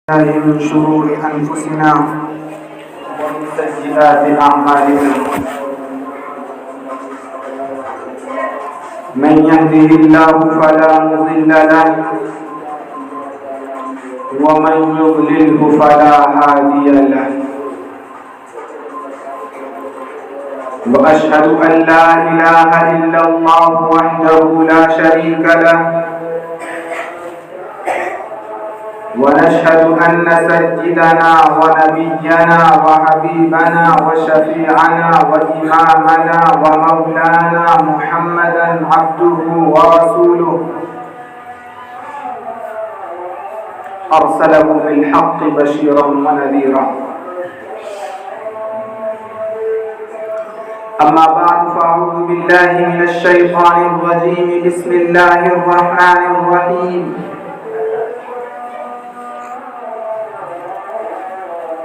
من شرور أنفسنا ومن سيئات أعمالنا من يهده الله فلا مضل له ومن يضلله فلا هادي له وأشهد أن لا إله إلا الله وحده لا شريك له ونشهد أن سيدنا ونبينا وحبيبنا وشفيعنا وإمامنا ومولانا محمدا عبده ورسوله أرسله بالحق بشيرا ونذيرا أما بعد فأعوذ بالله من الشيطان الرجيم بسم الله الرحمن الرحيم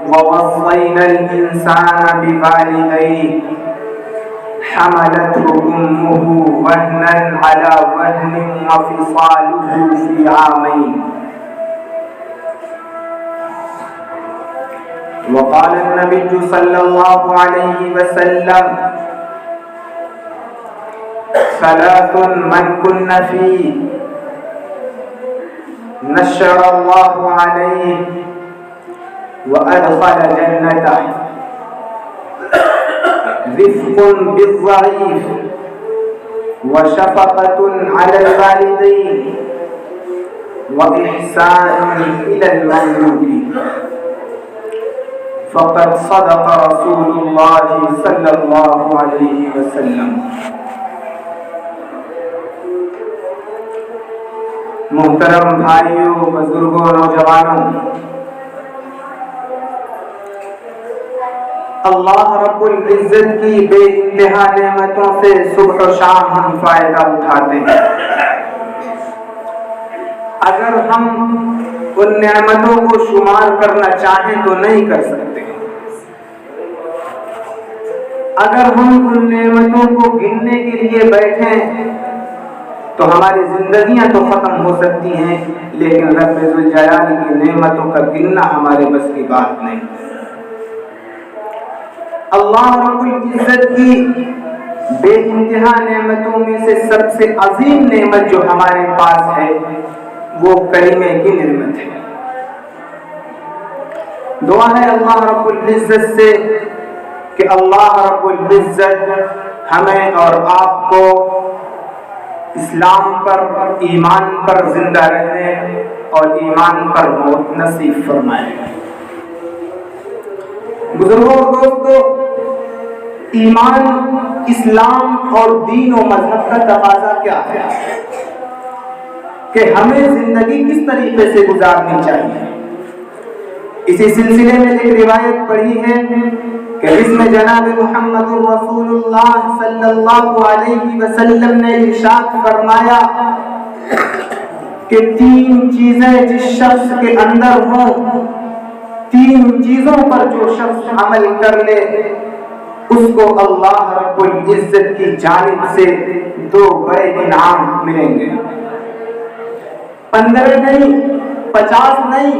ووصينا الإنسان بوالديه حملته أمه وهنا على وهن وفصاله في عامين وقال النبي صلى الله عليه وسلم ثلاث من كن فيه نشر الله عليه وأدخل جنته رفق بالضعيف وشفقة على الوالدين وإحسان إلى المملوك فقد صدق رسول الله صلى الله عليه وسلم. محترم بھائیوں، بزرگوں، نوجوانوں، اللہ رب العزت کی بے انتہا نعمتوں سے صبح و شام ہم فائدہ اٹھاتے ہیں. اگر ہم ان نعمتوں کو شمار کرنا چاہیں تو نہیں کر سکتے. اگر ہم ان نعمتوں کو گننے کے لیے بیٹھیں تو ہماری زندگیاں تو ختم ہو سکتی ہیں، لیکن رب ذوالجلال کی نعمتوں کا گننا ہمارے بس کی بات نہیں. اللہ رب العزت کی بے انتہا نعمتوں میں سے سب سے عظیم نعمت جو ہمارے پاس ہے وہ کلمے کی نعمت ہے. دعا ہے اللہ رب العزت سے کہ اللہ رب العزت ہمیں اور آپ کو اسلام پر، ایمان پر زندہ رہنے اور ایمان پر موت نصیب فرمائے. بزرگوں اور دوستوں، ایمان، اسلام اور دین و مذہب کا تقاضا کیا ہے کہ ہمیں زندگی کس طریقے سے گزارنی چاہیے. اسی سلسلے میں ایک روایت پڑھی ہے کہ جس میں جناب محمد رسول اللہ صلی اللہ علیہ وسلم نے ارشاد فرمایا کہ 3 چیزیں جس شخص کے اندر ہوں، 3 چیزوں پر جو شخص عمل کر لے اس کو اللہ رب العزت کی جانب سے 2 بڑے انعام ملیں گے. 15 نہیں، 50 نہیں،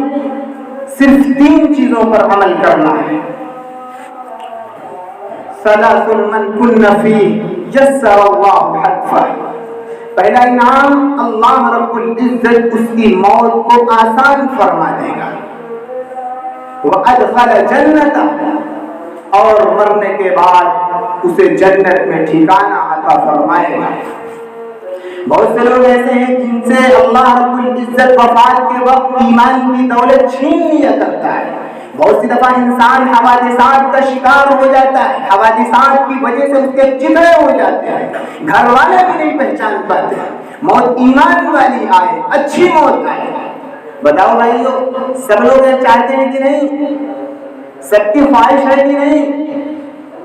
صرف 3 چیزوں پر عمل کرنا ہے. ثلاث من كن فيه يسر الله حتفه. پہلا انعام، اللہ رب العزت اس کی موت کو آسان فرما دے گا. وَأَدْخَلَ جَنَّتَهُ، اور مرنے کے بعد اسے جنت میں ٹھکانہ عطا فرمائے گا. بہت سے لوگ ایسے ہیں جن سے اللہ رب العزت وفات کے وقت ایمان کی دولت چھین لیا کرتا ہے. بہت سی دفعہ انسان حوادثات کا شکار ہو جاتا ہے، حوادثات کی وجہ سے اس کے چترے ہو جاتے ہیں، گھر والے بھی نہیں پہچان پاتے. موت ایمان والی آئے، اچھی موت آئے. بتاؤ بھائیو، سب لوگ یہ چاہتے ہیں کہ نہیں؟ سب کی خواہش ہے کہ نہیں؟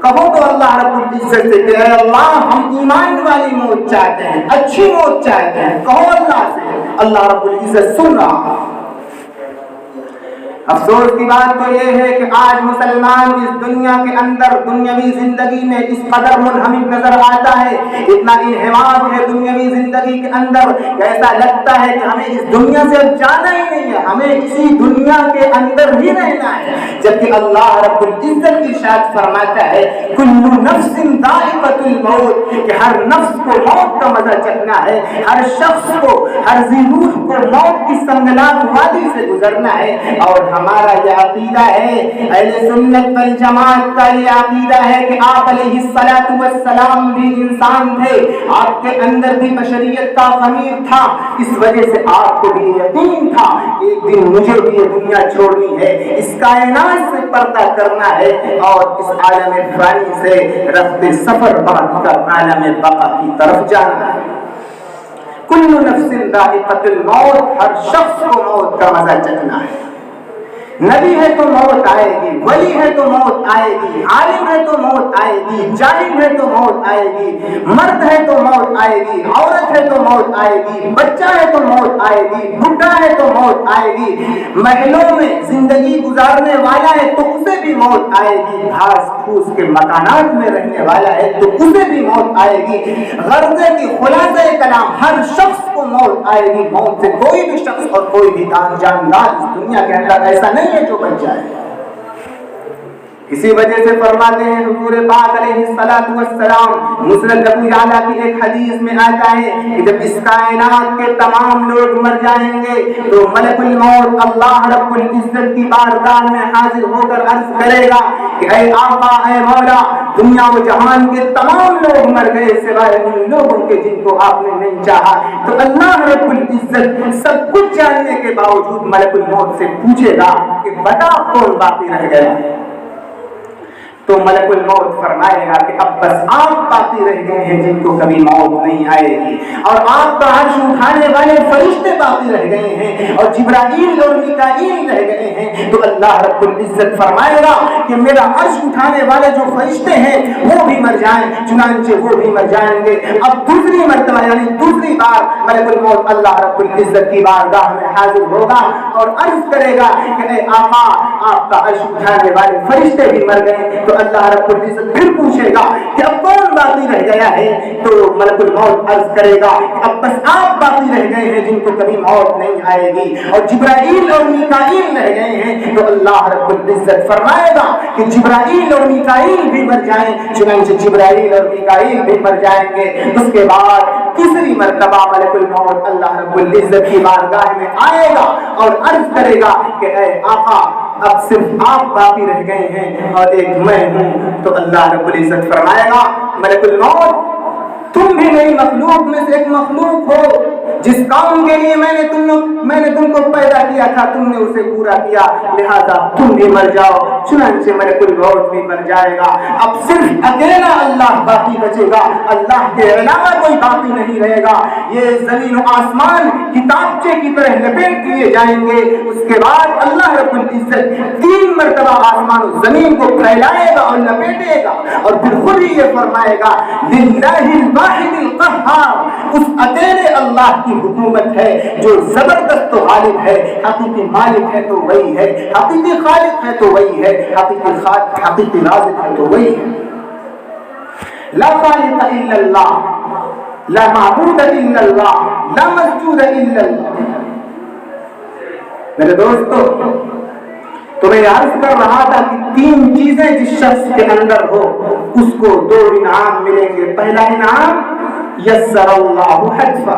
کہو تو اللہ رب العزت سے کہ اے اللہ، ہم ایمان والی موت چاہتے ہیں، اچھی موت چاہتے ہیں. کہو اللہ سے، اللہ رب العزت سن رہا. افسوس کی بات تو یہ ہے کہ آج مسلمان اس دنیا کے اندر دنیاوی زندگی میں اس قدر منہمک نظر آتا ہے، اتنا انہماک ہے دنیاوی زندگی کے اندر کہ ایسا لگتا ہے کہ ہمیں اس دنیا سے اب جانا ہی نہیں ہے، ہمیں اسی دنیا کے اندر ہی رہنا ہے، جبکہ اللہ رب العزت ارشاد فرماتا ہے کل نفس ذائقۃ الموت، کہ ہر نفس کو موت کا مزہ چکھنا ہے، ہر شخص کو، ہر ذی روح کو موت کی سنگلاخ وادی سے گزرنا ہے۔ اور ہمارا یہ عقیدہ ہے، اہل سنت والجماعت کا یہ عقیدہ ہے کہ آپ علیہ الصلوۃ والسلام بھی انسان تھے، آپ کے اندر بھی بشریت کا خمیر تھا، اس وجہ سے آپ کو بھی یقین تھا ایک دن مجھے بھی یہ دنیا چھوڑنی ہے، اس کائنات سے پردہ کرنا ہے اور اس عالم فانی سے رفت سفر بعد کا عالم بقا کی طرف جانا ہے۔ کل نفس ذائقۃ الموت، ہر شخص کو موت کا مزہ چکھنا ہے۔ نبی ہے تو موت آئے گی، ولی ہے تو موت آئے گی، عالم ہے تو موت آئے گی، جاہل ہے تو موت آئے گی، مرد ہے تو موت آئے گی، عورت ہے تو موت آئے گی، بچہ ہے تو موت آئے گی، بڈھا ہے تو موت آئے گی، محلوں میں زندگی گزارنے والا ہے تو اسے بھی موت آئے گی، گھاس پھوس کے مکانات میں رہنے والا ہے تو اسے بھی موت آئے گی۔ غرضے کی خلاصہ کلام، ہر شخص کو موت آئے گی، موت سے کوئی بھی شخص اور کوئی بھی جاندار اس دنیا کے اندر ایسا نہیں ہے جو بچ جائے۔ اسی وجہ سے فرماتے ہیں حضور پاک علیہ الصلوۃ والسلام، مسند ابو یعلا کی ایک حدیث میں آتا ہے کہ جب اس کائنات کے تمام لوگ مر جائیں گے تو ملک الموت اللہ رب العزت کی بارگاہ میں حاضر ہو کر عرض کرے گا کہ اے آقا، اے مولا، دنیا و جہان کے تمام لوگ مر گئے سوائے ان لوگوں کے جن کو آپ نے نہیں چاہا۔ تو اللہ رب العزت سب کچھ جاننے کے باوجود ملک الموت سے پوچھے گا کہ بتا کون باقی رہ گیا؟ تو ملک الموت فرمائے گا کہ اب بس آپ باقی رہ گئے ہیں جن کو کبھی موت نہیں آئے گی، اور آپ کا عرش اٹھانے والے فرشتے باقی رہ گئے ہیں، اور جبرائیل اور میکائیل رہ گئے ہیں۔ تو اللہ رب العزت فرمائے گا کہ میرا عرش اٹھانے والے جو فرشتے ہیں وہ بھی مر جائیں، چنانچہ وہ بھی مر جائیں گے۔ اب دوسری مرتبہ یعنی دوسری بار ملک الموت اللہ رب العزت کی بارگاہ میں حاضر ہوگا اور عرض کرے گا کہ اے آقا، آپ کا عرش اٹھانے والے فرشتے بھی مر گئے۔ تو اللہ رب العزت پھر پوچھے گا کہ اب کون باقی رہ گیا ہے؟ تو ملک الموت عرض کرے گا کہ اب بس آپ باقی رہ گئے ہیں جن کو کبھی موت نہیں آئے گی، اور جبرائیل اور میکائیل رہ گئے ہیں۔ تو اللہ رب العزت فرمائے گا کہ جبرائیل اور میکائیل بھی مر جائیں، چنانچہ جبرائیل اور میکائیل بھی مر جائیں گے۔ اس کے بعد تیسری مرتبہ ملک الموت اللہ رب العزت کی بارگاہ میں آئے گا اور عرض کرے گا کہ اے آقا، اب صرف آپ باقی رہ گئے ہیں اور ایک میں ہوں۔ تو اللہ رب العزت فرمائے گا ملک الموت، تم بھی میری مخلوق میں سے ایک مخلوق ہو، جس کام کے لیے میں نے تم کو پیدا کیا تھا تم نے اسے پورا کیا، لہذا تم بھی مر جاؤ۔ چنانچہ ملک الموت بھی مر جائے گا۔ اب صرف اکیلا اللہ باقی بچے گا، اللہ کے علاوہ کوئی باقی نہیں رہے گا۔ یہ زمین و آسمان کتابچے کی طرح لپیٹ لیے جائیں گے۔ اس کے بعد اللہ رب العزت 3 مرتبہ آسمان و زمین کو پھیلائے گا اور لپیٹے گا، اور پھر خود ہی یہ فرمائے گا للہ الواحد القہار، اس اکیلے اللہ کی حکومت ہے جو زبردست و غالب ہے، حقیقی مالک ہے تو وہی ہے، حقیقی خالق ہے تو وہی ہے، حقیقی رازق ہے تو وہی ہے۔ لا خالق الا اللہ، لا معبود الا اللہ، لا مسجود الا اللہ۔ میرے دوستو، تو میں عرض کر رہا تھا کہ 3 چیزیں جس شخص کے اندر ہو اس کو 2 انعام ملیں گے۔ پہلا انعام یسر اللہ حتفہ،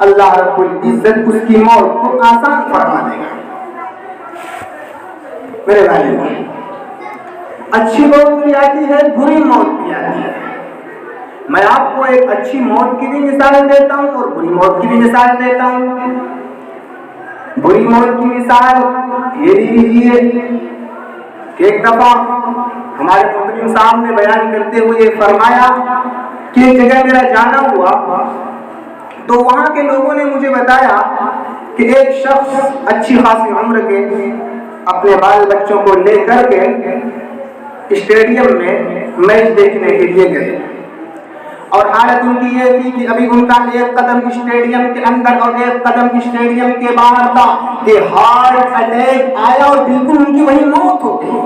اللہ رب العزت اس کی موت کو آسان فرما دے گا۔ میرے بھائی، اچھی موت بھی آتی ہے، بری موت بھی آتی ہے۔ میں آپ کو ایک اچھی موت کی بھی مثال دیتا ہوں اور بری موت کی بھی مثال دیتا ہوں۔ بری موت کی مثال یہ لیجیے کہ ایک دفعہ ہمارے محترم صاحب نے بیان کرتے ہوئے یہ فرمایا کہ ایک جگہ میرا جانا ہوا تو وہاں کے لوگوں نے مجھے بتایا کہ ایک شخص اچھی خاصی عمر کے اپنے بال بچوں کو لے کر کے اسٹیڈیم میں میچ دیکھنے کے لیے گئے، اور حالت ان کی یہ تھی کہ ابھی ان کا ایک قدم اسٹیڈیم کے اندر اور ایک قدم اسٹیڈیم کے باہر تھا کہ ہارٹ اٹیک آیا اور بالکل ان کی وہی موت ہو گئی۔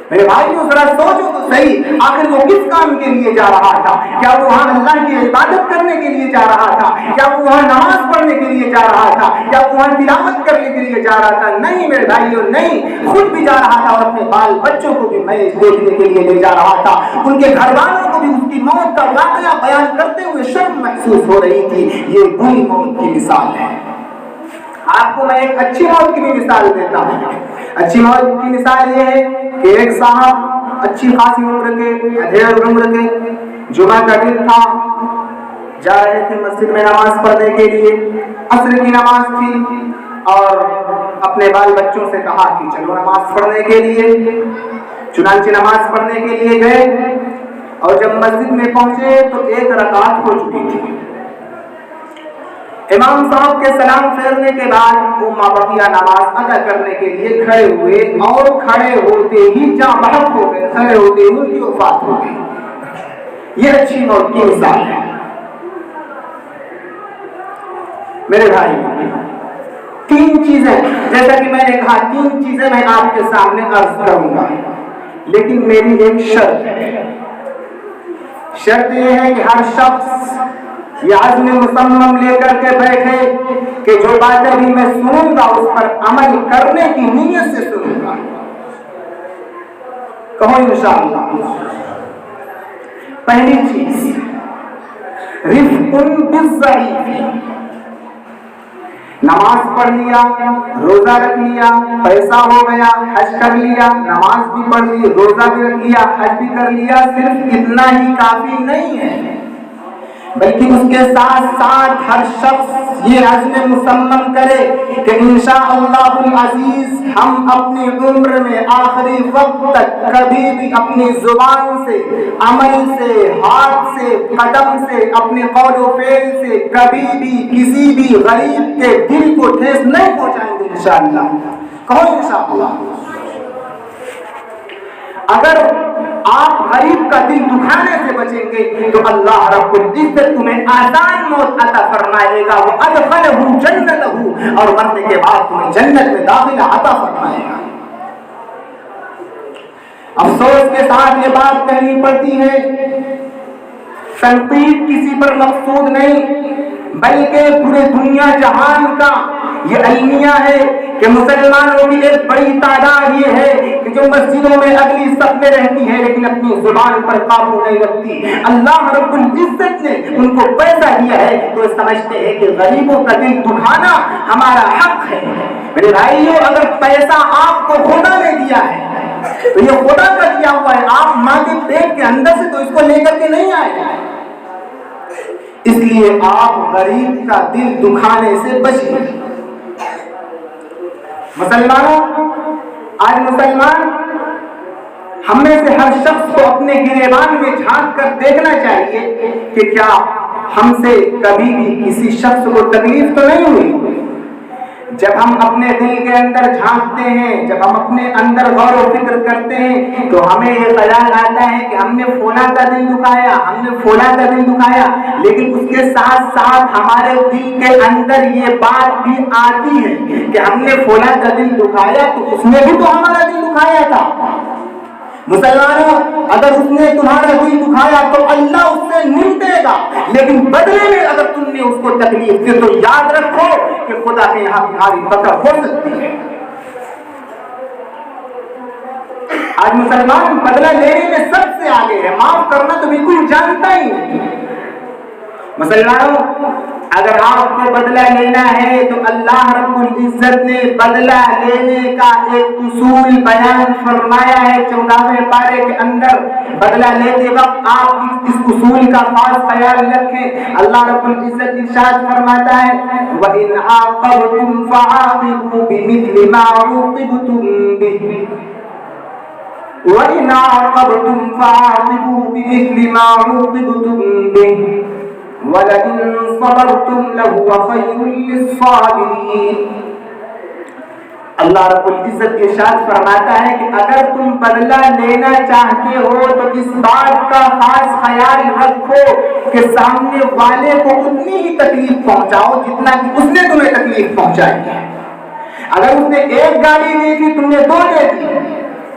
میرے بھائیو ذرا سوچو تو صحیح، آخر وہ کس کام کے لیے جا رہا تھا؟ کیا وہ وہاں اللہ کی عبادت کرنے کے لیے جا رہا تھا؟ کیا وہ وہاں نماز پڑھنے کے لیے جا رہا تھا؟ کیا وہ وہاں تلاوت کرنے کے لیے جا رہا تھا؟ نہیں میرے بھائیو، نہیں، خود بھی جا رہا تھا اور اپنے بال بچوں کو بھی میچ دیکھنے کے لیے لے جا رہا تھا۔ ان کے گھر والوں کو بھی اس کی موت کا واقعہ بیان کرتے ہوئے شرم محسوس ہو رہی تھی۔ یہ بری موت کی مثال ہے۔ آپ کو میں ایک اچھی موت کی بھی مثال دیتا ہوں۔ اچھی موت کی مثال یہ ہے کہ ایک صاحب اچھی خاصی عمر کے، ادھیڑ عمر کے، جمعہ کا دن تھا، جا رہے تھے مسجد میں نماز پڑھنے کے لیے، عصر کی نماز تھی، اور اپنے بال بچوں سے کہا کہ چلو نماز پڑھنے کے لیے۔ چنانچہ نماز پڑھنے کے لیے گئے، اور جب مسجد میں پہنچے تو ایک رکعت ہو چکی تھی۔ امام صاحب کے سلام پھیرنے کے بعد وہ مابقیہ نماز ادا کرنے کے لیے کھڑے ہوئے، اور کھڑے ہوتے ہی جاں بحق ہو گئے، کھڑے ہوتے ہی ان کی وفات ہو گئی۔ یہ اچھی موت کی مثال ہے۔ میرے بھائی، تین چیزیں، جیسا کہ میں نے کہا، تین چیزیں میں آپ کے سامنے عرض کروں گا، لیکن میری ایک شرط ہے۔ شرط یہ ہے کہ ہر شخص یہ عزم مصمم لے کر کے بیٹھے کہ جو باتیں بھی میں سنوں گا اس پر عمل کرنے کی نیت سے سنوں گا۔ کہو انشاءاللہ۔ پہلی چیز، رفق بالضعیف۔ نماز پڑھ لیا، روزہ رکھ لیا، پیسہ ہو گیا، حج کر لیا، نماز بھی پڑھ لی، روزہ بھی رکھ لیا، حج بھی کر لیا، صرف اتنا ہی کافی نہیں ہے، بلکہ اس کے ساتھ ساتھ ہر شخص یہ عزم مصمم کرے کہ انشاءاللہ العزیز ہم اپنی عمر میں آخری وقت تک کبھی بھی اپنی زبان سے، عمل سے، ہاتھ سے، قدم سے، اپنے قول و فعل سے کبھی بھی کسی بھی غریب کے دل کو ٹھیس نہیں پہنچائیں گے انشاءاللہ۔ کہو انشاءاللہ۔ اگر آپ غریب کا دل دکھانے سے بچیں گے تو اللہ رب العزت تمہیں آسان موت عطا فرمائے گا، وہ ادخلہ جنتہ، اور مرنے کے بعد تمہیں جنت میں داخلہ عطا فرمائے گا۔ افسوس کے ساتھ یہ بات کہنی پڑتی ہے، تنقید کسی پر مقصود نہیں، بلکہ پورے دنیا جہان کا یہ المیہ ہے کہ مسلمانوں کی ایک بڑی تعداد یہ ہے کہ جو مسجدوں میں اگلی صف میں رہتی ہے لیکن اپنی زبان پر قابو نہیں رکھتی۔ اللہ رب العزت نے ان کو پیسہ دیا ہے تو سمجھتے ہیں کہ غریبوں کا دل دکھانا ہمارا حق ہے۔ میرے بھائیو، اگر پیسہ آپ کو خدا نے دیا ہے تو یہ خدا کا دیا ہوا ہے، آپ ماں کے پیٹ کے اندر سے تو اس کو لے کر کے نہیں آئے، اس لیے آپ غریب کا دل دکھانے سے بچیں۔ مسلمانوں، آج مسلمان، ہم میں سے ہر شخص کو اپنے گریبان میں جھانک کر دیکھنا چاہیے کہ کیا ہم سے کبھی بھی کسی شخص کو تکلیف تو نہیں ہوئی۔ جب ہم اپنے دل کے اندر جھانکتے ہیں، جب ہم اپنے اندر غور و فکر کرتے ہیں تو ہمیں یہ خیال آتا ہے کہ ہم نے فلاں کا دل دکھایا، ہم نے فلاں کا دل دکھایا، لیکن اس کے ساتھ ساتھ ہمارے دل کے اندر یہ بات بھی آتی ہے کہ ہم نے فلاں کا دل دکھایا تو اس نے بھی تو ہمارا دل دکھایا تھا۔ مسلمانوں، اگر اس نے تمہارا دل دکھایا تو اللہ اس سے نمٹے گا، لیکن بدلے میں اگر تم نے اس کو تکلیف دی تو یاد رکھو کہ خدا کے یہاں تمہاری پکڑ ہو سکتی ہے۔ آج مسلمان بدلہ لینے میں سب سے آگے ہے، معاف کرنا تو بالکل جانتا ہی نہیں۔ مسلمانوں، اگر آپ کو بدلہ لینا ہے تو اللہ رب العزت نے بدلہ لینے کا ایک اصول بیان فرمایا ہے 14ویں پارے کے اندر۔ بدلہ لیتے وقت آپ اس اصول کا خاص خیال رکھیں۔ اللہ رب العزت ارشاد فرماتا ہے وَإِنْ عَاقَبْتُمْ فَعَاقِبُوا بِمِثْلِ مَا عُوقِبْتُمْ بِهِ وَإِنْ عَاقَبْتُمْ فَعَاقِبُوا بِمِثْلِ مَا عُوقِبْتُمْ بِهِ وَلَئِن صَبَرْتُمْ لَهُوَ خَيْرٌ لِلصَّابِرِينَ۔ اللہ رب العزت ارشاد فرماتا ہے کہ اگر تم بدلہ لینا چاہتے ہو تو اس بات کا خاص خیال رکھو کہ سامنے والے کو اتنی ہی تکلیف پہنچاؤ جتنا کہ اس نے تمہیں تکلیف پہنچائی ہے۔ اگر اس نے ایک گالی دی تھی تم نے 2 دے دی،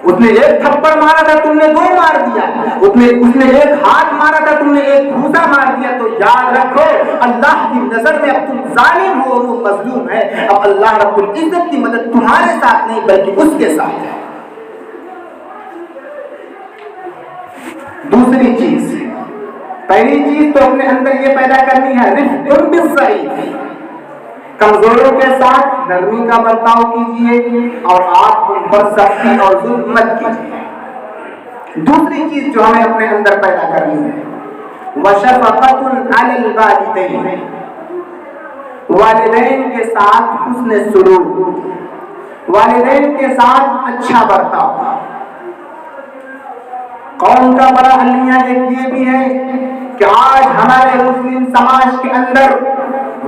اس نے ایک تھپڑ مارا تھا تم نے 2 مار دیا، اس نے ایک ہاتھ مارا تھا تم نے ایک گھوسا مار دیا، تو یاد رکھو اللہ کی نظر میں اب تم ظالم ہو اور وہ مظلوم ہے۔ اب اللہ رب العزت کی مدد تمہارے ساتھ نہیں بلکہ اس کے ساتھ ہے۔ دوسری چیز، پہلی چیز تو اپنے اندر یہ پیدا کرنی ہے رفق بالضعیف، کمزوروں کے ساتھ نرمی کا برتاؤ کیجیے اور آپ ان پر سختی اور ظلم مت کیجیے۔ دوسری چیز جو ہمیں اپنے اندر پیدا کرنی ہے وشفقۃ علی الوالدین، والدین کے ساتھ حسن سلوک، والدین کے ساتھ اچھا برتاؤ۔ قوم کا بڑا المیہ ایک یہ بھی ہے کہ آج ہمارے مسلم سماج کے اندر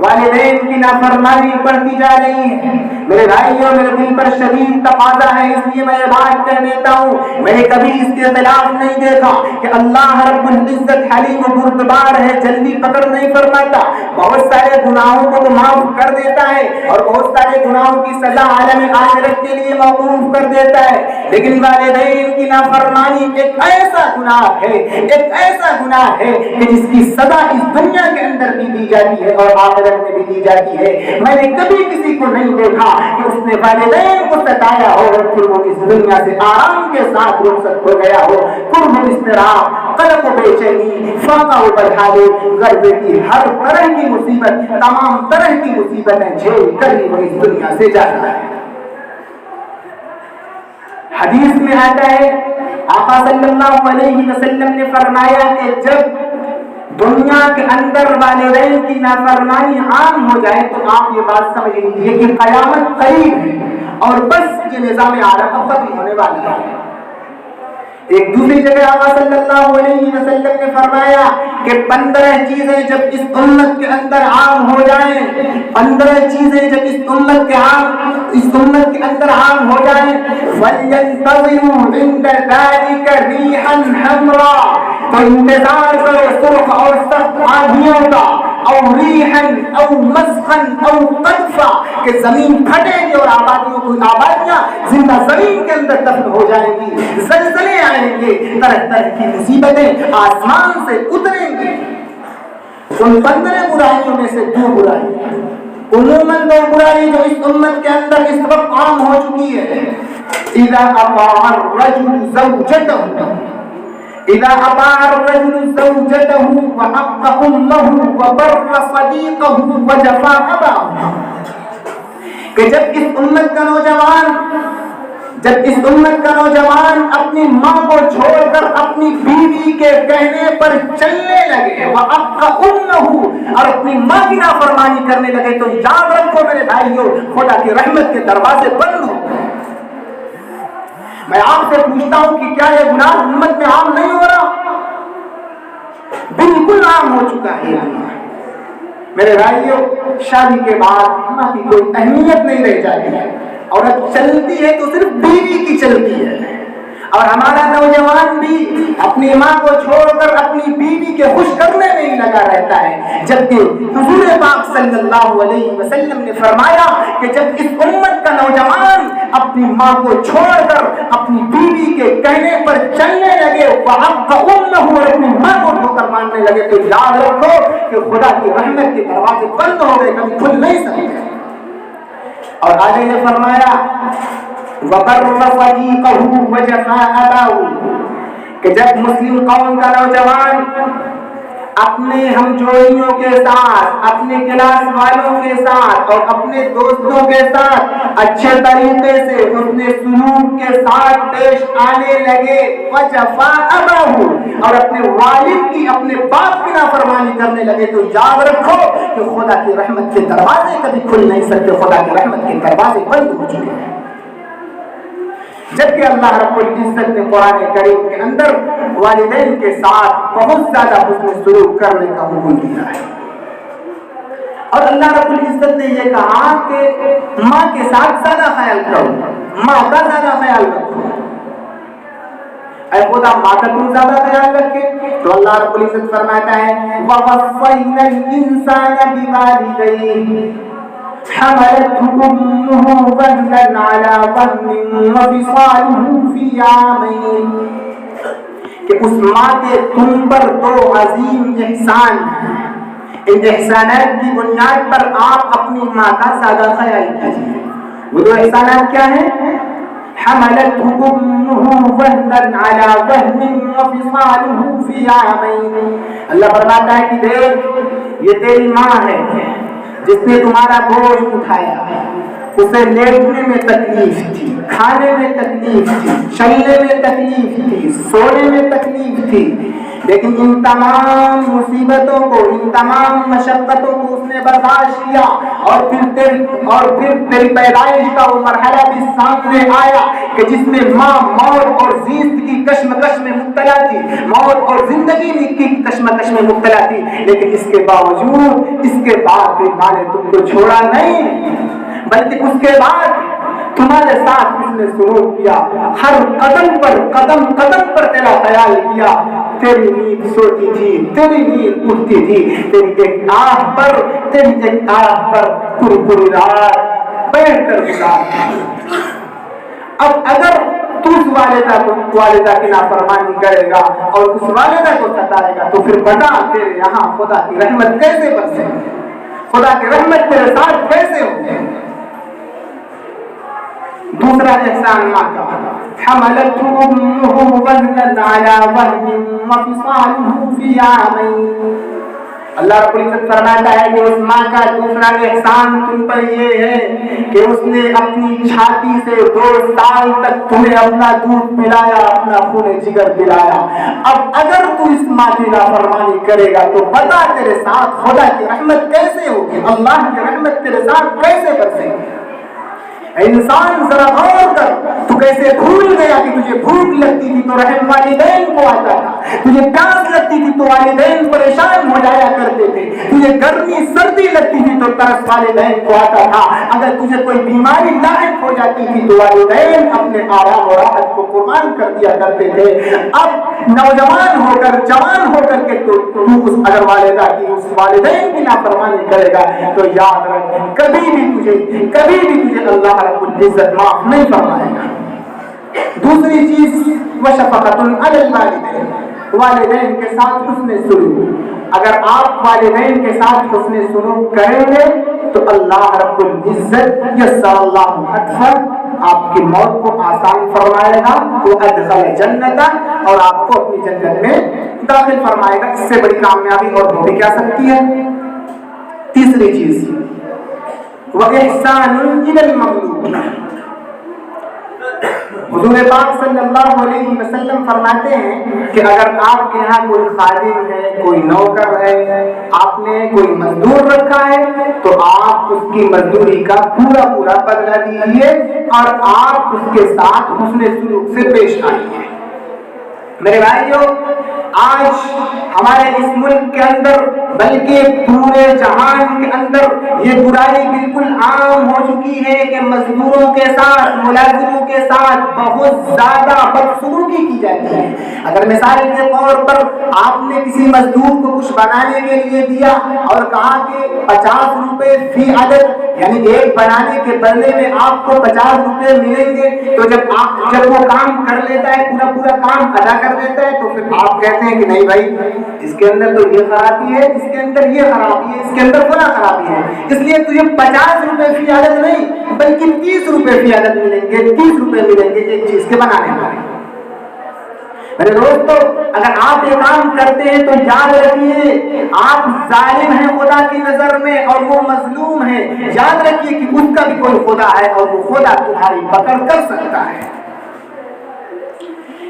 والدین کی نافرمانی بڑھتی جا رہی ہے۔ میرے بھائیوں، میرے دل پر شدید تقاضا ہے، اس لیے میں یہ بات کہہ دیتا ہوں، میں نے کبھی اس کے خلاف نہیں دیکھا کہ اللہ رب العزت حلیم و بردبار ہے، جلدی پکڑ نہیں فرماتا، بہت سارے گناہوں کو تو معاف کر دیتا ہے اور بہت سارے گناہوں کی سزا عالم آخرت کے لیے موقوف کر دیتا ہے، لیکن والدین کی نافرمانی ایک ایسا گناہ ہے، ایک ایسا گناہ ہے کہ جس کی سزا اس دنیا کے اندر بھی دی جاتی ہے اور آخرت میں بھی دی جاتی ہے۔ میں نے کبھی کسی کو نہیں دیکھا کہ اس نے والدین کو ستایا ہو اور پھر وہ اس دنیا سے آرام کے ساتھ رخصت ہو گیا ہو۔ قرب و اضطراب، قلق و بے چینی، فاقہ و بدحالی، غربے کی ہر طرح کی مصیبت، تمام طرح کی مصیبتیں جھیل کر ہی وہ اس دنیا سے جاتا ہے۔ حدیث میں آتا ہے آقا صلی اللہ علیہ وسلم نے فرمایا کہ جب دنیا کے اندر والدین کی نافرمانی عام ہو جائے تو آپ یہ بات سمجھ لیجیے کہ قیامت قریب ہے اور بس یہ نظام عالم اب ختم ہونے والا ہے۔ ایک دوسری جگہ آقا صلی اللہ علیہ وسلم نے فرمایا کہ 15 چیزیں جب اس امت کے اندر عام ہو جائیں، 15 چیزیں جب اس امت کے اندر عام ہو جائیں، فَلْيَنْتَظِرُوا عِنْدَ ذَلِكَ رِيحًا حَمْرًا، تو انتظار کرو سرخ اور سخت آندھیوں کا، او ریحن او مسخن او قذفا، کہ زمین پھٹے گی اور آبادیاں زندہ زمین کے اندر دفن ہو جائیں گی، زلزلے آئیں گے، طرح طرح کی مصیبتیں آسمان سے اتریں گی۔ ان 15 برائیوں میں سے 2 برائیاں، عموماً 2 برائی جو اس امت کے اندر اس وقت عام ہو چکی ہے۔ اذا اطاع الرجل زوجته، إذا أطاع الرجل زوجته وحق أمه وبر صديقه وجفا أباه، کہ جب اس امت کا نوجوان اپنی ماں کو چھوڑ کر اپنی بیوی کے کہنے پر چلنے لگے، وحق أمه، اور اپنی ماں کی نافرمانی کرنے لگے، تو یاد رکھو میرے بھائیوں، خدا کی رحمت کے دروازے بند ہو گئے۔ میں آپ سے پوچھتا ہوں کہ کیا یہ گناہ امت میں عام نہیں ہو رہا؟ بالکل عام ہو چکا ہے یہ گناہ۔ میرے بھائیوں، شادی کے بعد ماں کی کوئی اہمیت نہیں رہ جاتی ہے، عورت چلتی ہے تو صرف بیوی کی چلتی ہے، اور ہمارا نوجوان بھی اپنی ماں کو چھوڑ کر اپنی بیوی کے خوش کرنے میں ہی لگا رہتا ہے، جبکہ حضور پاک صلی اللہ علیہ وسلم نے فرمایا کہ جب اس امت کا نوجوان اپنی ماں کو چھوڑ کر اپنی بیوی کے کہنے پر چلنے لگے، وحق امہ، اور اپنی ماں کو ٹھوکر مارنے لگے، تو یاد رکھو کہ خدا کی رحمت کے دروازے بند ہو گئے، کبھی کھل نہیں سکتے۔ اور آگے نے فرمایا وَبَرَّ صَدِيقَهُ وَجَفَا أَبَاهُ، کہ جب مسلم قوم کا نوجوان اپنے ہمجوئیوں کے ساتھ، اپنے کلاس والوں کے ساتھ اور اپنے دوستوں کے ساتھ اچھے طریقے سے اپنے سلوک کے ساتھ پیش آنے لگے، وَجَفَا أَبَاهُ، اور اپنے والد کی، اپنے باپ کی نافرمانی کرنے لگے، تو یاد رکھو کہ خدا کی رحمت کے دروازے کبھی کھل نہیں سکتے، خدا کی رحمت کے دروازے بند ہو چکے ہیں۔ جبکہ اللہ رب العزت نے قرآن کریم کے اندر والدین کے ساتھ بہت زیادہ حسن سلوک کرنے کا حکم دیا ہے۔ اور اللہ رب العزت نے یہ کہا کہ ماں کے ساتھ زیادہ خیال کرو، ماں کا زیادہ خیال رکھو۔ اے خدا ماں کا تم زیادہ خیال رکھے تو اللہ رب العزت فرماتا ہے وَوَصَّيْنَا الْإِنسَانَ بِوَالِدَيْهِ حَمَلَتْهُ أُمُّهُ وَهْنًا عَلَى وَهْنٍ وَفِصَالُهُ فِي عَامَيْنِ، کہ اس ماں کے تم پر دو عظیم احسان ہیں، ان احسانات کی بنیاد پر آپ اپنی ماں کا زیادہ خیال کیجیے۔ وہ دو احسانات کیا ہیں؟ حملته أمه وهنا على وهن وفصاله في عامين، اللہ فرماتا ہے کہ دیکھ یہ تیری ماں ہے جس نے تمہارا بوجھ اٹھایا، اسے لیٹنے میں تکلیف تھی، کھانے میں تکلیف تھی، چلنے میں تکلیف تھی، سونے میں تکلیف تھی، لیکن ان تمام مصیبتوں کو، ان تمام مشقتوں کو اس نے برداشت کیا، اور پھر تیری پیدائش کا وہ مرحلہ بھی سامنے آیا کہ جس میں ماں موت اور زیست کی کشمکش میں مبتلا تھی، موت اور زندگی کی کشمکش میں مبتلا تھی، لیکن اس کے باوجود اس کے بعد بھی ماں نے تم کو چھوڑا نہیں، بلکہ اس کے بعد تمہارے ساتھ اس نے سلوک کیا، ہر قدم پر تیرا خیال کیا، تیری نیند سوتی تھی، تیری نیند اٹھتی تھی، تیری ایک آہ پر پوری رات بیٹھ کر گزارتی۔ اب اگر تو اس والدہ کی نافرمانی کرے گا اور اس والدہ کو ستائے گا تو پھر بتا تیرے یہاں خدا کی رحمت کیسے برسے، خدا کی رحمت تیرے ساتھ کیسے ہو۔ دوسرا احسان ماں کا، حملته أمه وهنا على وهن وفصاله في عامين، اللہ رب العزت فرماتا ہے کہ اس ماں کا دوسرا احسان تم پر یہ ہے کہ اس نے اپنی چھاتی سے 2 سال تک تمہیں اپنا دودھ پلایا، اپنا خون جگر پلایا۔ اب اگر تو اس ماں کی نافرمانی کرے گا تو بتا تیرے ساتھ خدا کی رحمت کیسے ہوگی، اللہ کی رحمت تیرے ساتھ کیسے برسے گی۔ انسان ذرا غور کر، تو کیسے بھول گیا کہ تجھے بھوک لگتی تھی تو رحم والدین کو آتا تھا، تجھے پیاس لگتی تھی تو والدین پریشان ہو جایا کرتے تھے، تجھے گرمی سردی لگتی تھی تو ترس والدین کو آتا تھا، اگر تجھے کوئی بیماری لاحق ہو جاتی تھی تو والدین اپنے آرام و راحت کو قربان کر دیا کرتے تھے۔ اب نوجوان ہو کر، جوان ہو کر کے تو اس اگر والدہ کی، اس والدین کی نافرمانی کرے گا تو یاد رکھ کبھی بھی تجھے اللہ رب العزت معاف نہیں فرمائے گا۔ دوسری چیز وشفقۃ علی الوالدین، والدین کے ساتھ حسن سلوک۔ اگر آپ والدین کے ساتھ حسن سلوک کریں گے تو اللہ رب العزت یسر اللہ اکثر آپ کی موت کو آسان فرمائے گا، وہ ادخل جنت، اور آپ کو اپنی جنت میں داخل فرمائے گا۔ اس سے بڑی کامیابی اور ہو بھی کیا سکتی ہے۔ تیسری چیز وَإِحْسَانٌ إِلَى الْمَمْلُوكِ، حضور پاک صلی اللہ علیہ وسلم فرماتے ہیں کہ اگر آپ کے یہاں کوئی خادم ہے، کوئی نوکر ہے، آپ نے کوئی مزدور رکھا ہے تو آپ اس کی مزدوری کا پورا بدلہ دیجیے اور آپ اس کے ساتھ حسن سلوک سے پیش آئیے۔ میرے بھائیو، آج ہمارے اس ملک کے اندر بلکہ پورے جہان کے اندر یہ برائی بالکل عام ہو چکی ہے کہ مزدوروں کے ساتھ، ملازموں کے ساتھ بہت زیادہ بدسلوکی کی جاتی ہے۔ اگر مثال کے طور پر آپ نے کسی مزدور کو کچھ بنانے کے لیے دیا اور کہا کہ 50 روپے فی عدد، یعنی ایک بنانے کے بدلے میں آپ کو 50 روپے ملیں گے، تو جب وہ کام کر لیتا ہے، پورا کام ادا کر دیتا ہے، تو پھر آپ کہتے ہیں کہ نہیں بھائی اس کے اندر تو یہ خرابی ہے، اس کے اندر یہ خرابی ہے، اس کے اندر فلاں خرابی ہے، اس لیے تجھے 50 روپے فی عدد نہیں بلکہ 30 روپے فی عدد ملیں گے، 30 روپے ملیں گے ایک چیز کے بنانے میں۔ میرے دوستو، اگر آپ یہ کام کرتے ہیں تو یاد رکھیے آپ ظالم ہیں خدا کی نظر میں اور وہ مظلوم ہے۔ یاد رکھیے کہ اس کا بھی کوئی خدا ہے اور وہ خدا تمہاری پکڑ کر سکتا ہے۔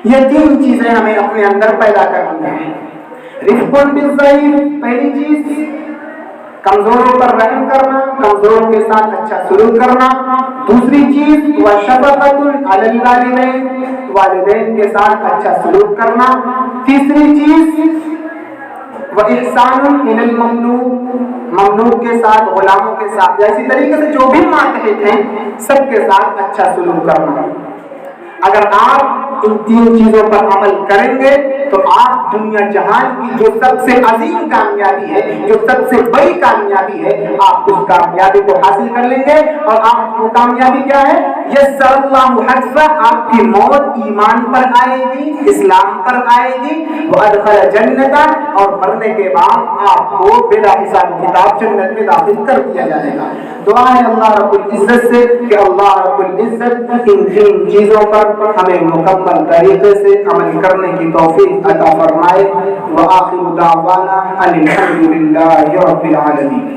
یہ 3 چیزیں ہمیں اپنے اندر پیدا کرنی ہیں۔ رفق بالضعیف، پہلی چیز کمزوروں پر رحم کرنا، کمزوروں کے ساتھ اچھا سلوک کرنا۔ دوسری چیز وشفقۃ علی الوالدین، والدین کے ساتھ اچھا سلوک کرنا۔ تیسری چیز وإحسان إلى المملوک، مملوک کے ساتھ، غلاموں کے ساتھ، اسی طریقے سے جو بھی ماتحت ہیں سب کے ساتھ اچھا سلوک کرنا۔ اگر آپ ان تین چیزوں پر عمل کریں گے تو آپ دنیا جہان کی جو سب سے عظیم کامیابی ہے، جو سب سے بڑی کامیابی ہے، آپ اس کامیابی کو حاصل کر لیں گے۔ اور آپ کو کامیابی کیا ہے؟ یسر اللہ حسبہ، آپ کی موت ایمان پر آئے گی، اسلام پر آئے گی، وادخل جنتا، اور مرنے کے بعد آپ کو بلا حساب کتاب جنت میں داخل کر دیا جائے گا۔ دعا ہے اللہ رب العزت سے کہ اللہ رب العزت ان تین چیزوں پر ہمیں مکمل طریقے سے عمل کرنے کی توفیق عطا فرمائے۔ وآخر دعوانا ان الحمد للہ رب العالمین۔